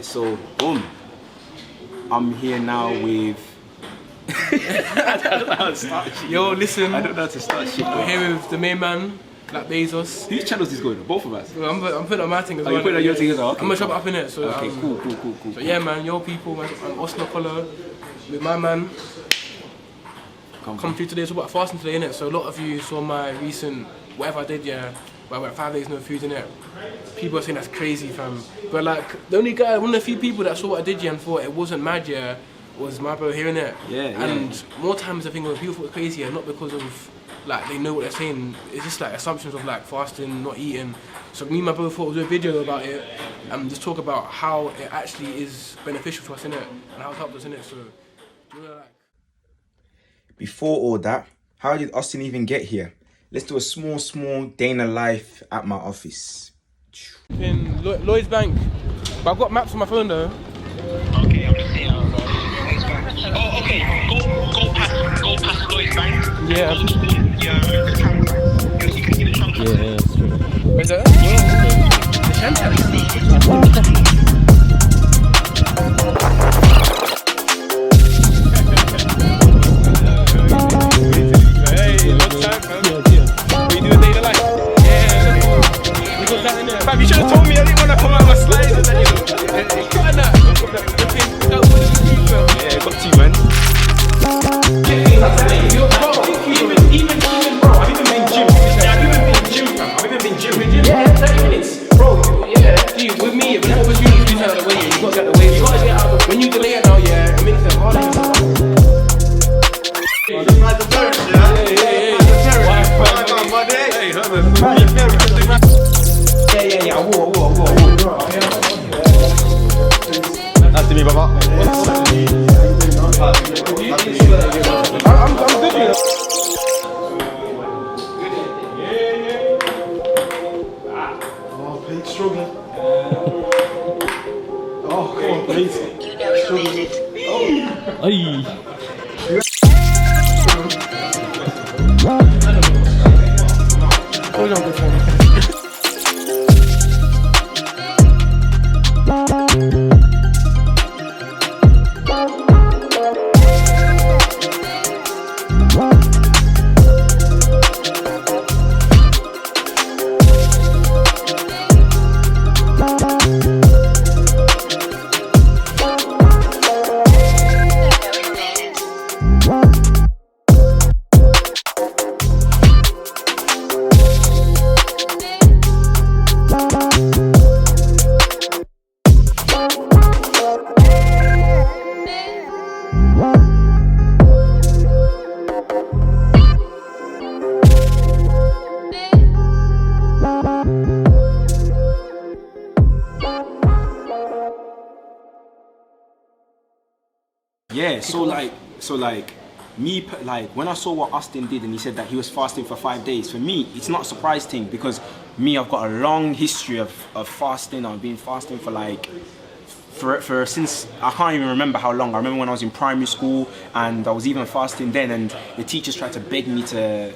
So, boom, I'm here now with... I don't know how to start shit. Yo, listen. I don't know how to start shit. We're here with the main man, Black Bezos. Whose channels is going? Both of us? Well, I'm putting on my thing as well. You putting on your thing as well? Okay, I'm gonna shove it up in it. So, okay, cool. So yeah, man, your people, man, Okolo, with my man. Come through today. It's about fasting today, innit? So a lot of you saw my recent whatever I did, yeah. Where I went 5 days no food, innit? People are saying that's crazy, fam. But like, the only guy, one of the few people that saw what I did, yeah, and thought it wasn't mad, yeah, was my bro here, innit? Yeah. And more times I think when people thought it was crazy, yeah, not because of like they know what they're saying. It's just like assumptions of like fasting, not eating. So me and my bro thought we'll do a video about it and just talk about how it actually is beneficial to us, innit? And how it helped us, innit? So, do you wanna like... Before all that, how did Austin even get here? Let's do a small day in the life at my office. In Lloyd's Bank. But I've got maps on my phone though. Okay, I'm just seeing Lloyd's Bank. Oh, okay. Go past Lloyd's Bank. Yeah. You can see the trunk. Yeah, that's true. Where's that? The Fam, you should have told me I didn't want to come out my slides and then yeah, got two, man. Even bro, I've even been gym. I've even been gym. Yeah, 30 minutes. Bro, yeah. See, with me, when that opportunity is out of the way, you got to get the way. You got to get out of the way. When you delay it now, yeah, it makes it harder. Yeah, whoa. Nice to meet you, Baba. I'm good, you know. Oh, Pete's struggling. Oh, come on, Pete. Struggling. Hold on, good friend. Yeah, so like me, like when I saw what Austin did and he said that he was fasting for 5 days, for me it's not a surprise thing because me, I've got a long history of fasting. I've been fasting for like for since I can't even remember how long. I remember when I was in primary school and I was even fasting then, and the teachers tried to beg me to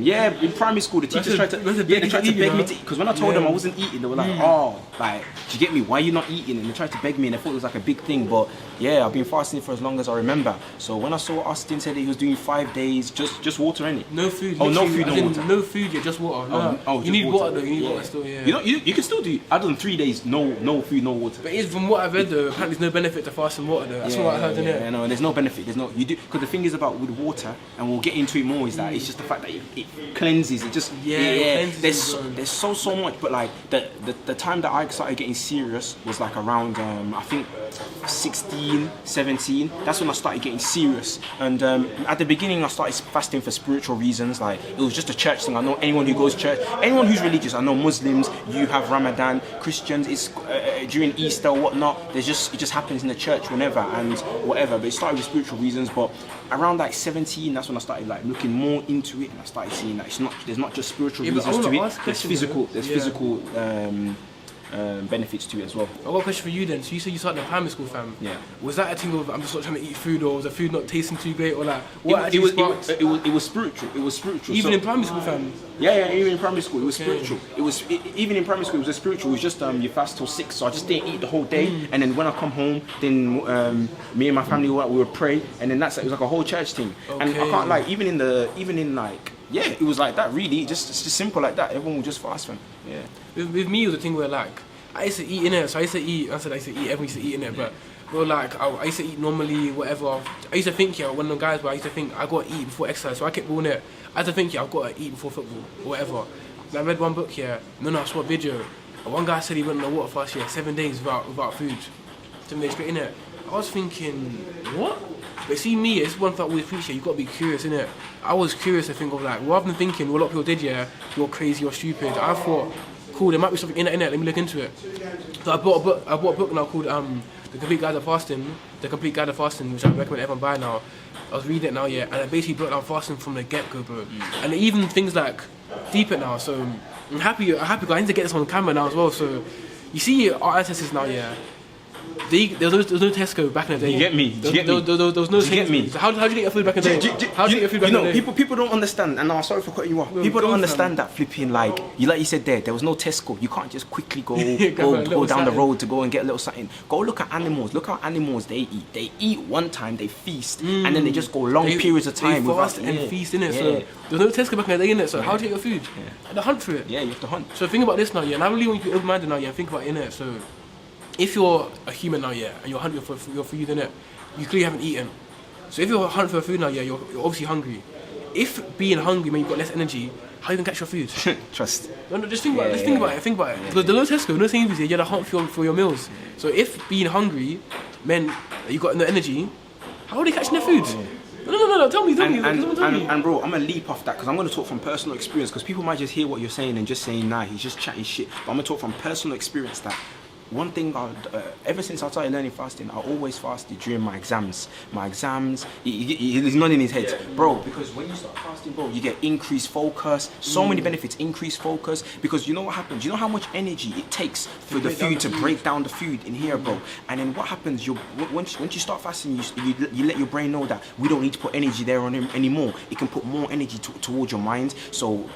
yeah, in primary school the teachers tried to beg me to, because when I told them I wasn't eating, they were like, oh, like, do you get me, why are you not eating? And they tried to beg me and I thought it was like a big thing, but yeah, I've been fasting for as long as I remember. So when I saw Austin said that he was doing 5 days, just water, innit? No food. Oh, no food, no water. No food, yeah, just water. No. Oh, you need water though. You need water still, yeah. You can still do other than 3 days, no food, no water. But it's from what I've read though, apparently there's no benefit to fasting water though. That's what I heard, innit? Yeah, no, there's no benefit. There's no, you do, because the thing is about with water, and we'll get into it more, is that it's just the fact that it cleanses. It just there's so much. But like the time that I started getting serious was like around I think 16, 17. That's when I started getting serious. And at the beginning I started fasting for spiritual reasons. Like it was just a church thing. I know anyone who goes to church, anyone who's religious. I know Muslims, you have Ramadan, Christians, it's during Easter or whatnot. It just happens in the church whenever and whatever. But it started with spiritual reasons. But around like 17, that's when I started like looking more into it, and I started seeing that there's not just spiritual reasons to it. There's physical benefits to it as well. I've got a question for you then. So you said you started in primary school, fam. Yeah. Was that a thing of I'm just not trying to eat food, or was the food not tasting too great, or like what actually sparked? It was spiritual. It was spiritual. Even So- in primary school, fam. Yeah, even in primary school, it was Okay. spiritual. Even in primary school, it was spiritual. It was just you fast till 6, so I just didn't eat the whole day. And then when I come home, then me and my family we would pray, and then it was like a whole church thing. And I Okay. can't like even in like it was like that really. It's just simple like that. Everyone would just fast, man. Yeah. With me, it was a thing where like I used to eat in it. So I used to eat. I used to eat. Everyone used to eat in it, but. Well, like I used to eat normally, whatever. I used to think, yeah, one of the guys where I used to think I gotta eat before exercise, so I kept doing it. I used to think, yeah, I've gotta eat before football or whatever. And I read one book here. No, I saw a video. And one guy said he went on a water fast, 7 days without food. 7 days straight in it. I was thinking, what? But see me, it's one thing I always appreciate. You gotta be curious, innit? I was curious to think of like, rather than thinking, what a lot of people did, yeah, you're crazy, you're stupid. I thought, cool, there might be something in it. Let me look into it. So I bought a book now called The Complete Guide of Fasting. The Complete Guide of Fasting, which I recommend everyone buy now. I was reading it now, yeah, and I basically broke down fasting from the get-go, bro. And even things like deep it now. So I'm happy. I need to get this on camera now as well. So you see our ancestors now, yeah. There was no Tesco back in the day. You get me? There was no. You get me? So how did you get your food back in the day? How did you get your food back in the day? People don't understand, and I'm sorry for cutting you off. People don't understand that flipping like you said there was no Tesco. You can't just quickly go Go down the something. road to go and get a little something. Go look at animals. Look how animals they eat. They eat one time, they feast, and then they just go long periods of time They fast without and feast in it. Yeah. So there's no Tesco back in the day in it. So how do you get your food? And the hunt for it. Yeah, you have to hunt. So think about this now, yeah. And I really want you to be open-minded now, yeah. And think about it in it. So if you're a human now, yeah, and you're hunting for your food in it, you clearly haven't eaten. So if you're hunting for food now, yeah, you're obviously hungry. If being hungry means you've got less energy, how are you gonna catch your food? Trust. No, just think about it. Just think about it. Think about it. Because the no Tesco, no Sainsbury's, you had to hunt for your meals. So if being hungry meant that you got no energy, how are they catching their food? No. Tell me. And bro, I'm gonna leap off that because I'm gonna talk from personal experience because people might just hear what you're saying and just saying, nah, he's just chatting shit. But I'm gonna talk from personal experience that one thing, ever since I started learning fasting, I always fasted during my exams. He's nodding his head, bro. Because when you start fasting, bro, you get increased focus. So many benefits, increased focus. Because you know what happens? You know how much energy it takes for the food to break down the food in here, bro. And then what happens? Once you start fasting, you let your brain know that we don't need to put energy there on him anymore. It can put more energy towards your mind. So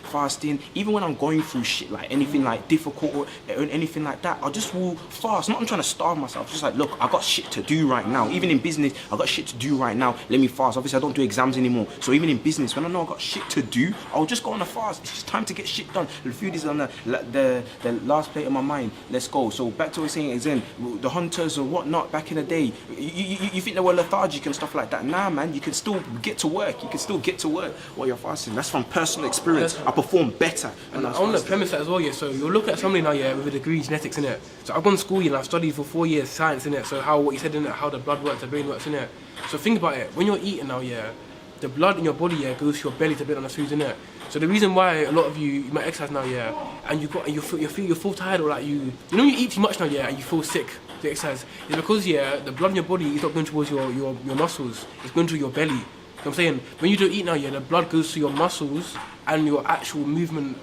fasting, even when I'm going through shit like anything like difficult or anything like that, I just will fast. Not I'm trying to starve myself. Just like, look, I got shit to do right now. Even in business, I got shit to do right now. Let me fast. Obviously, I don't do exams anymore. So even in business, when I know I got shit to do, I'll just go on a fast. It's just time to get shit done. The food is on the last plate of my mind. Let's go. So back to what I was saying again, the hunters or whatnot back in the day, you think they were lethargic and stuff like that. Nah, man, you can still get to work. You can still get to work while you're fasting. That's from personal experience. I perform better. And I want to premise that as well, yeah. So you'll look at somebody now, yeah, with a degree in genetics in it. So I've gone to school, you know, I've studied for 4 years science in it. So what you said in it, how the blood works, the brain works in it. So think about it. When you're eating now, yeah, the blood in your body, yeah, goes to your belly to build on the food in it. So the reason why a lot of you might exercise now, yeah, and you feel tired or like you eat too much now, yeah, and you feel sick to exercise, is because yeah, the blood in your body is not going towards your muscles. It's going to your belly. You know what I'm saying? When you don't eat now, yeah, the blood goes to your muscles and your actual movement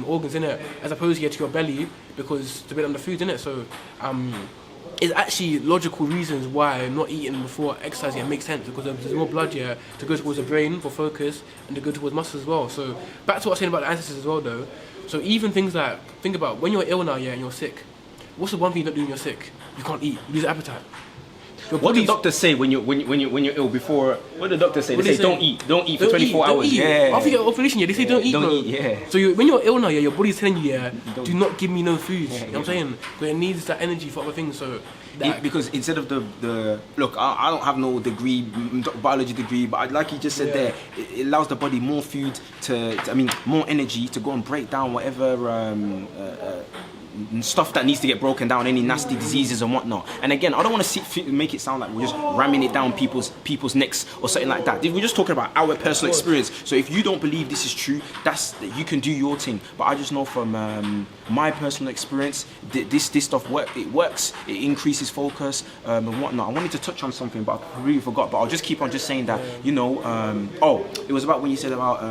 organs in it, as opposed to your belly, because to build on the food in it. So it's actually logical reasons why not eating before exercise makes sense, because there's more blood to go towards the brain for focus and to go towards muscles as well. So back to what I was saying about the ancestors as well though. So even things like, think about when you're ill now, yeah, and you're sick, what's the one thing you don't do when you're sick? You can't eat. You lose appetite. What do doctors say when you're ill? Before, what do the doctors say? They say don't eat for 24 hours. Yeah. After your operation, they say don't eat. Don't eat. Yeah. So when you're ill now, your body's telling you, do not give me no food. You know what I'm saying? Because it needs that energy for other things. So because instead of the look, I don't have no degree, biology degree, but like you just said there, it allows the body more food more energy to go and break down whatever stuff that needs to get broken down, any nasty diseases and whatnot. And again, I don't want to make it sound like we're just ramming it down people's necks or something like that. We're just talking about our personal experience. So if you don't believe this is true, you can do your thing. But I just know from my personal experience, this stuff works. It increases focus and whatnot. I wanted to touch on something, but I really forgot. But I'll just keep on just saying that, it was about when you said about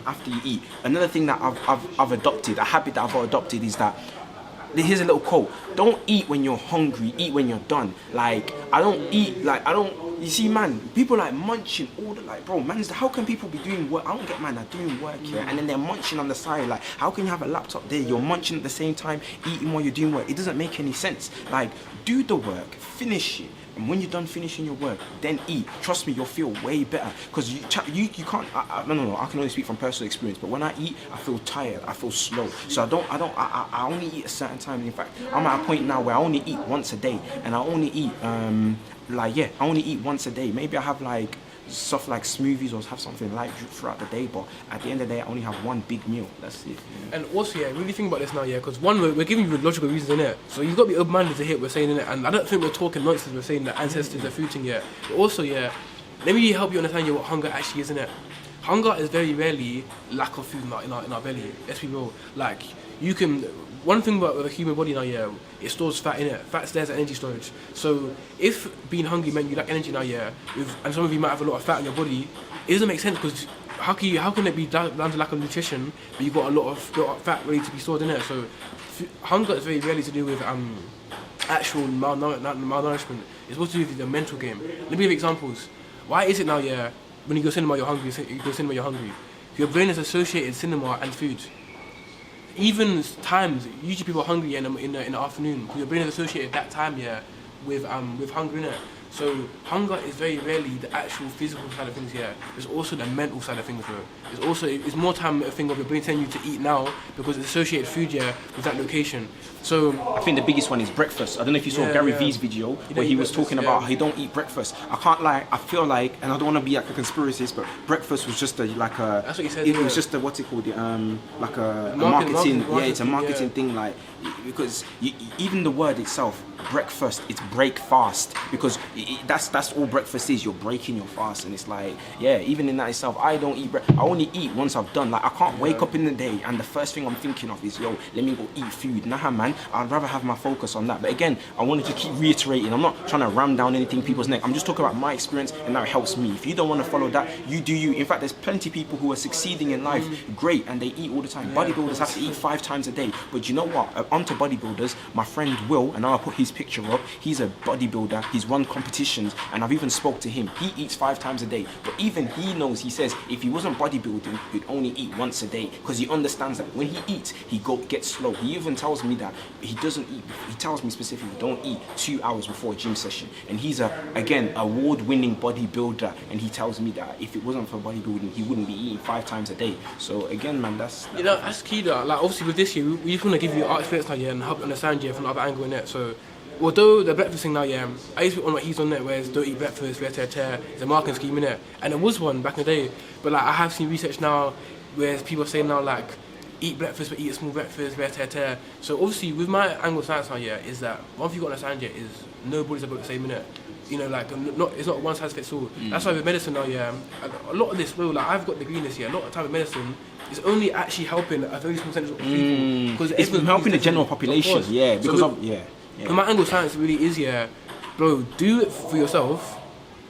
after you eat. Another thing that I've adopted, a habit that I've adopted, is that here's a little quote. Don't eat when you're hungry, eat when you're done. Like, I don't eat, like, I don't, you see, man, people like munching all the, like, bro, man, how can people be doing work? I don't get, man, they're doing work here, and then they're munching on the side. Like, how can you have a laptop there, you're munching at the same time, eating while you're doing work? It doesn't make any sense. Like, do the work, finish it. And when you're done finishing your work, then eat. Trust me, you'll feel way better. Because you can't, no, I can only speak from personal experience, but when I eat, I feel tired, I feel slow. So I only eat a certain time. In fact, I'm at a point now where I only eat once a day. And I only eat, I only eat once a day. Maybe I have like stuff like smoothies or have something light throughout the day, but at the end of the day I only have one big meal. That's it. And also, yeah, really think about this now, yeah, because one, we're giving you logical reasons in it, so you've got to be open-minded to hear what we're saying in it, and I don't think we're talking nonsense. We're saying that ancestors are food thing, yeah. But also, yeah, let me help you understand what hunger actually is in it. Hunger is very rarely lack of food in our belly. Let's be real. Like, you can. One thing about the human body now, yeah, it stores fat in it. Fat's there's energy storage. So if being hungry meant you lack energy now, yeah, and some of you might have a lot of fat in your body, it doesn't make sense because how can it be down to lack of nutrition, but you've got a lot of fat ready to be stored in it? So hunger is very rarely to do with actual malnourishment. It's supposed to do with the mental game. Let me give you examples. Why is it now, yeah, when you go cinema you're hungry, your brain has associated cinema and food. Even times, usually people are hungry in the afternoon because your brain has associated that time, yeah, with hunger in it. So hunger is very rarely the actual physical side of things here. It's also the mental side of things, bro. It's more time a thing of your brain telling you to eat now because it's associated food, yeah, with that location. So I think the biggest one is breakfast. I don't know if you saw Gary V's video where he was talking about how he don't eat breakfast. I can't lie. I feel like, and I don't want to be like a conspiracist, but breakfast was just that's what he said. It was just a what's it called? Like a marketing. Yeah, it's a marketing thing. Like because even the word itself, breakfast, it's break fast because that's all breakfast is. You're breaking your fast, and it's like even in that itself, I don't eat. I only eat once I've done. Like I can't wake up in the day and the first thing I'm thinking of is let me go eat food. Nah, man. I'd rather have my focus on that. But again, I wanted to keep reiterating. I'm not trying to ram down anything people's neck. I'm just talking about my experience and that helps me. If you don't want to follow that, you do you. In fact, there's plenty of people who are succeeding in life, great, and they eat all the time. Bodybuilders have to eat 5 times a day. But you know what? Onto bodybuilders, my friend Will, and I'll put his picture up. He's a bodybuilder. He's run competitions, and I've even spoke to him. He eats 5 times a day. But even he knows, he says, if he wasn't bodybuilding, he'd only eat once a day because he understands that when he eats, he gets slow. He even tells me that he doesn't eat. He tells me specifically, don't eat 2 hours before a gym session. And he's again award-winning bodybuilder, and he tells me that if it wasn't for bodybuilding, he wouldn't be eating 5 times a day. So again, man, that's key though. Like obviously with this year, we just want to give you our experience now, yeah, and help you understand you from the other angle in it. So although the breakfast thing now, yeah, I used to be on what he's on it, whereas don't eat breakfast, it's a marketing scheme in it, and there was one back in the day. But like I have seen research now, where people say now like, eat breakfast, but eat a small breakfast, So obviously, with my angle science now, yeah, is that one thing you got to understand, yeah, is nobody's about the same minute. You know, like it's not one size fits all. That's why with medicine now, yeah, a lot of this, well, like I've got a degree in this year. A lot of time with medicine is only actually helping a very small percentage of people because it's helping the general population. Yeah, because With my angle science really is, yeah, bro, do it for yourself.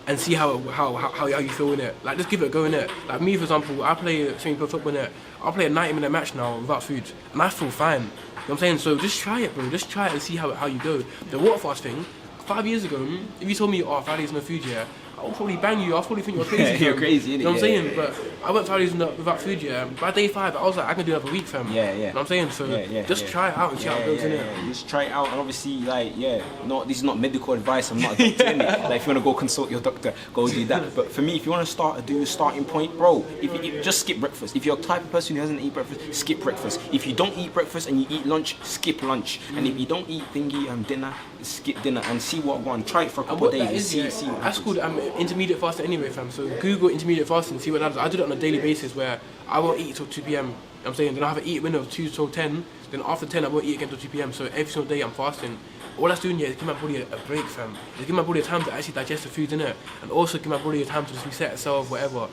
And see how you feel in it. Like just give it a go in it. Like me, for example, I play semi-pro football in it. I'll play a 90-minute match now without food, and I feel fine. You know what I'm saying? So just try it, bro. Just try it and see how you go. The water fast thing, 5 years ago, if you told me, oh, Friday's no food, yeah, I'll probably bang you. I'll probably think you're crazy. You're crazy, innit? You know what I'm saying? But I went Fridays without food, yeah. By day 5, I was like, I can do another week, fam. Yeah. You know what I'm saying? So just try it out and see how it goes, innit? Just try it out, and obviously, like, this is not medical advice. I'm not a doctor, innit? Like, if you want to go consult your doctor, go do that. But for me, if you want to do a starting point, bro, if just skip breakfast. If you're a type of person who doesn't eat breakfast, skip breakfast. If you don't eat breakfast and you eat lunch, skip lunch. And if you don't eat dinner, skip dinner and see what one. Try it for a couple of days. That's called intermediate fasting anyway, fam. So Google intermediate fasting and see what happens. I do it on a daily basis where I won't eat till 2 p.m. You know what I'm saying? Then I have an eat window of 2 till 10. Then after 10, I won't eat again till 2 p.m. So every single day I'm fasting. All that's doing is give my body a break, fam. It's give my body a time to actually digest the food in it, and also give my body a time to just reset itself, whatever.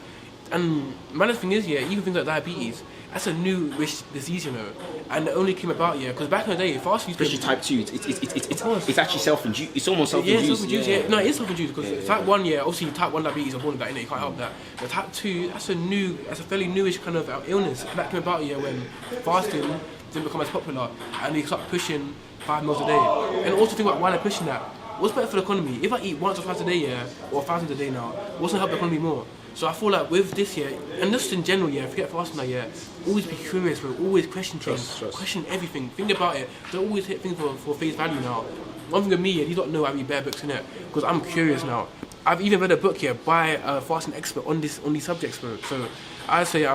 And my thing is, yeah, even things like diabetes, that's a new-ish disease, you know, and it only came about, yeah, because back in the day, fast food... Especially type 2, it's actually self-induced, it's almost self-induced. Yeah, self-induced, yeah. No, it is self-induced, because type 1, yeah, obviously type 1 diabetes are born with that, innit, you can't help that. But type 2, that's a fairly newish kind of illness, and that came about, yeah, when fasting didn't become as popular, and they start pushing 5 meals a day. And also think about why they're pushing that. What's better for the economy? If I eat once or twice a day, yeah, or 1,000 a day now, what's gonna help the economy more? So I feel like with this year, and just in general, yeah, forget fasting now, yeah, always be curious, bro. Always question things, question everything. Think about it. Don't always hit things for face value now. One thing with me, yeah, you don't know I read bare books in it because I'm curious now. I've even read a book here by a fasting expert on these subjects, bro. So I say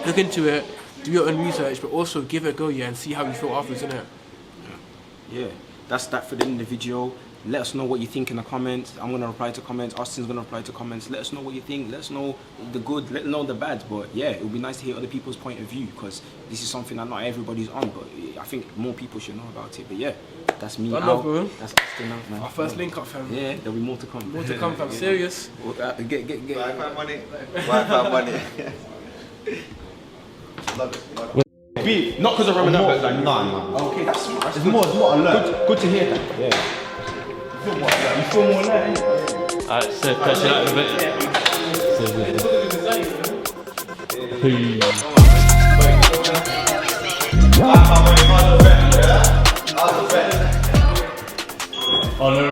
look into it, do your own research, but also give it a go, yeah, and see how you feel afterwards, innit? Yeah, that's that for the end of the video. Let us know what you think in the comments. I'm gonna reply to comments. Austin's gonna reply to comments. Let us know what you think. Let us know the good. Let us know the bad. But yeah, it would be nice to hear other people's point of view because this is something that not everybody's on. But I think more people should know about it. But yeah, that's me out. Bro. That's Austin out, man. Our first link up, fam. Yeah, there'll be more to come. More to come, fam. Serious. Get. Wi-Fi money. Wi-Fi money. Love it. B, not because of Ramadan, but like No. okay, that's It's more alert. good to hear that. Yeah. You feel more alert, innit? Alright, so catch you out in a bit. Oh no.